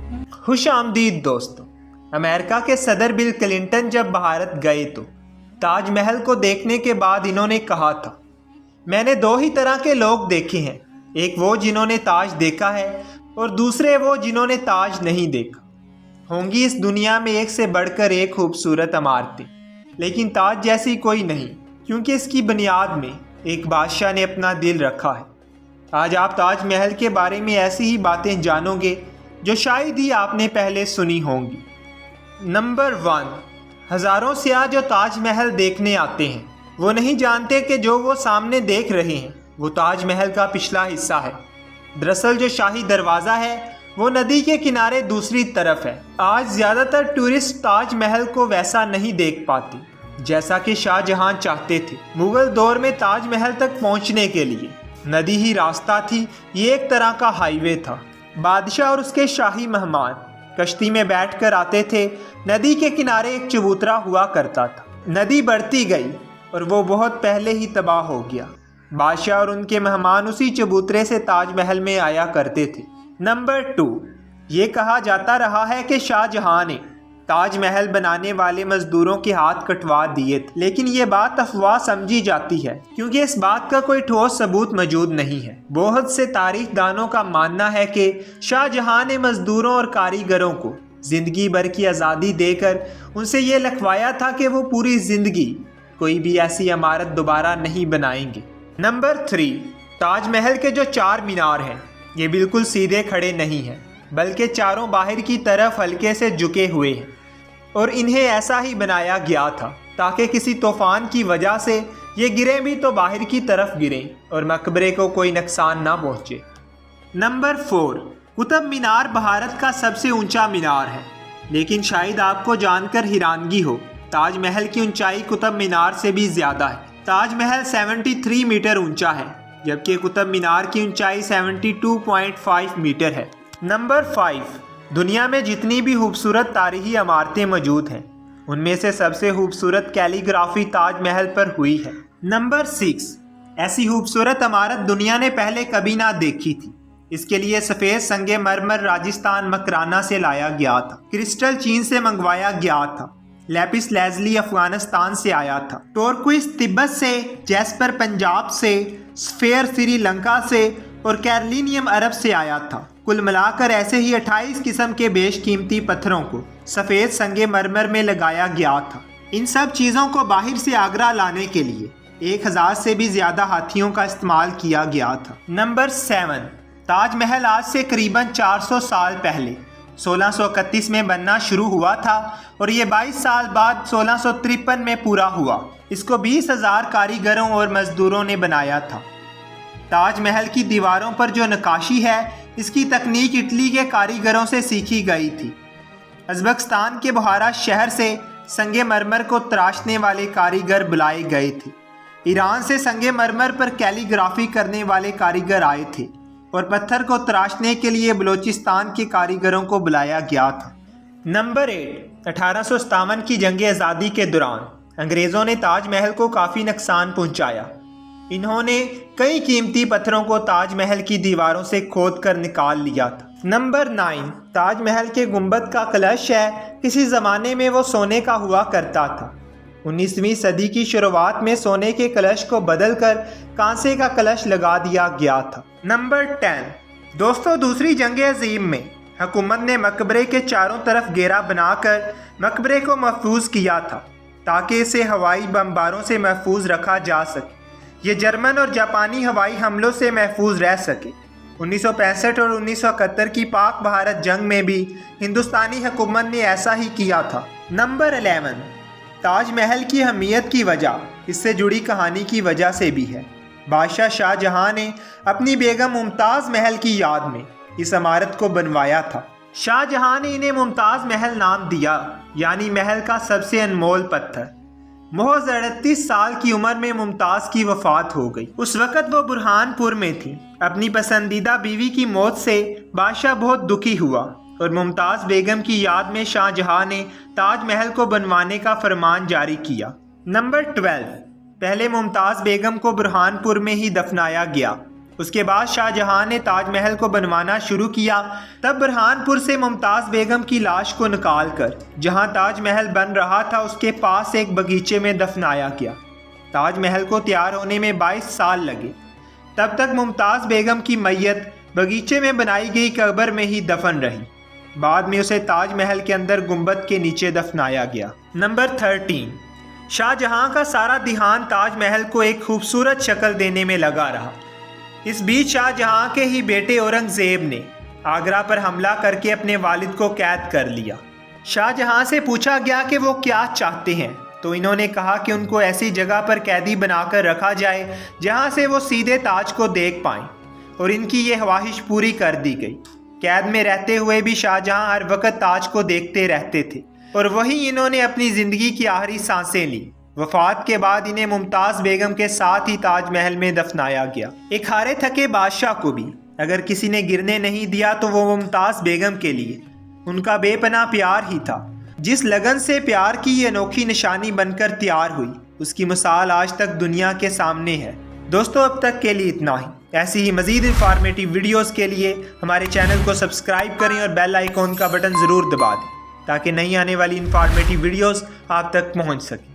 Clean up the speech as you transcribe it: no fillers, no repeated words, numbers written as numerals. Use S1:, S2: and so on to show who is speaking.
S1: खुश आमदीद दोस्तों। अमेरिका के सदर बिल क्लिंटन जब भारत गए तो ताज महल को देखने के बाद इन्होंने कहा था, मैंने दो ही तरह के लोग देखे हैं, एक वो जिन्होंने ताज देखा है और दूसरे वो जिन्होंने ताज नहीं देखा। होंगी इस दुनिया में एक से बढ़कर एक खूबसूरत इमारतें, लेकिन ताज जैसी कोई नहीं, क्योंकि इसकी बुनियाद में एक बादशाह ने अपना दिल रखा है। आज आप ताज महल के बारे में ऐसी ही बातें जानोगे जो शायद ही आपने पहले सुनी होंगी। नंबर 1, हज़ारों सियाह जो ताज महल देखने आते हैं वो नहीं जानते कि जो वो सामने देख रहे हैं वो ताज महल का पिछला हिस्सा है। दरअसल जो शाही दरवाज़ा है वो नदी के किनारे दूसरी तरफ है। आज ज़्यादातर टूरिस्ट ताज महल को वैसा नहीं देख पाते जैसा कि शाहजहां चाहते थे। मुगल दौर में ताज महल तक पहुंचने के लिए नदी ही रास्ता थी, ये एक तरह का हाईवे था। बादशाह और उसके शाही मेहमान कश्ती में बैठकर आते थे। नदी के किनारे एक चबूतरा हुआ करता था। नदी बढ़ती गई और वो बहुत पहले ही तबाह हो गया। बादशाह और उनके मेहमान उसी चबूतरे से ताज महल में आया करते थे। नंबर 2, ये कहा जाता रहा है कि शाहजहां ने ताज महल बनाने वाले मजदूरों के हाथ कटवा दिए थे, लेकिन ये बात अफवाह समझी जाती है क्योंकि इस बात का कोई ठोस सबूत मौजूद नहीं है। बहुत से तारीख दानों का मानना है कि शाहजहां ने मजदूरों और कारीगरों को जिंदगी भर की आज़ादी देकर उनसे ये लिखवाया था कि वो पूरी जिंदगी कोई भी ऐसी इमारत दोबारा नहीं बनाएंगे। नंबर 3, ताजमहल के जो 4 मीनार हैं ये बिल्कुल सीधे खड़े नहीं हैं, बल्कि चारों बाहर की तरफ हल्के से झुके हुए हैं और इन्हें ऐसा ही बनाया गया था ताकि किसी तूफान की वजह से ये गिरे भी तो बाहर की तरफ गिरें और मकबरे को कोई नुकसान ना पहुँचे। नंबर 4, कुतुब मीनार भारत का सबसे ऊंचा मीनार है, लेकिन शायद आपको जानकर हैरानगी हो, ताजमहल की ऊंचाई कुतुब मीनार से भी ज़्यादा है। ताजमहल 73 मीटर ऊंचा है, जबकि कुतुब मीनार की ऊंचाई 72.5 मीटर है। नंबर 5, दुनिया में जितनी भी खूबसूरत तारीखी इमारतें मौजूद हैं उनमें से सबसे खूबसूरत कैलीग्राफी ताजमहल पर हुई है। नंबर 6, ऐसी खूबसूरत इमारत दुनिया ने पहले कभी ना देखी थी। इसके लिए सफ़ेद संगे मरमर राजस्थान मकराना से लाया गया था, क्रिस्टल चीन से मंगवाया गया था, लैपिस लेज़ली अफगानिस्तान से आया था, टोरक्विस तिब्बत से, जैस्पर पंजाब से, स्फेयर श्रीलंका से और कैरलिनियम अरब से आया था। कुल मिलाकर ऐसे ही 28 किस्म के बेशकीमती पत्थरों को सफ़ेद संगे मरमर में लगाया गया था। इन सब चीज़ों को बाहर से आगरा लाने के लिए 1000 से भी ज़्यादा हाथियों का इस्तेमाल किया गया था। नंबर 7, ताजमहल आज से करीबन 400 साल पहले 1631 में बनना शुरू हुआ था और ये 22 साल बाद 1653 में पूरा हुआ। इसको 20,000 कारीगरों और मजदूरों ने बनाया था। ताजमहल की दीवारों पर जो नक्काशी है इसकी तकनीक इटली के कारीगरों से सीखी गई थी। उज़्बेकिस्तान के बुखारा शहर से संगे मरमर को तराशने वाले कारीगर बुलाए गए थे। ईरान से संगे मरमर पर कैलीग्राफी करने वाले कारीगर आए थे और पत्थर को तराशने के लिए बलूचिस्तान के कारीगरों को बुलाया गया था। नंबर 8, 1857 की जंग आज़ादी के दौरान अंग्रेज़ों ने ताजमहल को काफ़ी नुकसान पहुंचाया। इन्होंने कई कीमती पत्थरों को ताजमहल की दीवारों से खोद कर निकाल लिया था। नंबर 9, ताजमहल के गुंबद का कलश है, किसी ज़माने में वो सोने का हुआ करता था। 19वीं सदी की शुरुआत में सोने के कलश को बदलकर कांसे का कलश लगा दिया गया था। नंबर 10, दोस्तों दूसरी जंग अजीम में हुकूमत ने मकबरे के चारों तरफ घेरा बनाकर मकबरे को महफूज किया था ताकि इसे हवाई बमबारों से महफूज रखा जा सके। ये जर्मन और जापानी हवाई हमलों से महफूज रह सके। 1965 और 1971 की पाक भारत जंग में भी हिंदुस्तानी हुकूमत ने ऐसा ही किया था। नंबर 11, ताजमहल की अहमियत की वजह इससे जुड़ी कहानी की वजह से भी है। बादशाह शाहजहां ने अपनी बेगम मुमताज़ महल की याद में इस इमारत को बनवाया था। शाहजहां ने इन्हें मुमताज़ महल नाम दिया, यानी महल का सबसे अनमोल पत्थर। महज 38 साल की उम्र में मुमताज़ की वफ़ात हो गई। उस वक़्त वो बुरहानपुर में थी। अपनी पसंदीदा बीवी की मौत से बादशाह बहुत दुखी हुआ और मुमताज़ बेगम की याद में शाहजहां ने ताजमहल को बनवाने का फरमान जारी किया। नंबर 12, पहले मुमताज़ बेगम को बुरहानपुर में ही दफनाया गया, اس کے بعد شاہ جہاں نے تاج محل کو بنوانا شروع کیا۔ تب برہان پور سے ممتاز بیگم کی لاش کو نکال کر جہاں تاج محل بن رہا تھا اس کے پاس ایک باغیچے میں دفنایا گیا۔ تاج محل کو تیار ہونے میں 22 سال لگے۔ تب تک ممتاز بیگم کی میت باغیچے میں بنائی گئی قبر میں ہی دفن رہی۔ بعد میں اسے تاج محل کے اندر گنبد کے نیچے دفنایا گیا۔ نمبر 13، شاہ جہاں کا سارا دھیان تاج محل کو ایک خوبصورت شکل دینے میں لگا رہا۔ اس بیچ شاہ جہاں کے ہی بیٹے اورنگزیب نے آگرہ پر حملہ کر کے اپنے والد کو قید کر لیا۔ شاہ جہاں سے پوچھا گیا کہ وہ کیا چاہتے ہیں تو انہوں نے کہا کہ ان کو ایسی جگہ پر قیدی بنا کر رکھا جائے جہاں سے وہ سیدھے تاج کو دیکھ پائیں، اور ان کی یہ خواہش پوری کر دی گئی۔ قید میں رہتے ہوئے بھی شاہ جہاں ہر وقت تاج کو دیکھتے رہتے تھے، اور وہیں انہوں نے اپنی زندگی کی آخری سانسیں لی۔ وفات کے بعد انہیں ممتاز بیگم کے ساتھ ہی تاج محل میں دفنایا گیا۔ ایک ہارے تھکے بادشاہ کو بھی اگر کسی نے گرنے نہیں دیا تو وہ ممتاز بیگم کے لیے ان کا بے پناہ پیار ہی تھا۔ جس لگن سے پیار کی یہ انوکھی نشانی بن کر تیار ہوئی، اس کی مثال آج تک دنیا کے سامنے ہے۔ دوستو، اب تک کے لیے اتنا ہی۔ ایسی ہی مزید انفارمیٹیو ویڈیوز کے لیے ہمارے چینل کو سبسکرائب کریں اور بیل آئیکن کا بٹن ضرور دبا دیں تاکہ نئی آنے والی انفارمیٹیو ویڈیوز آپ تک پہنچ سکیں۔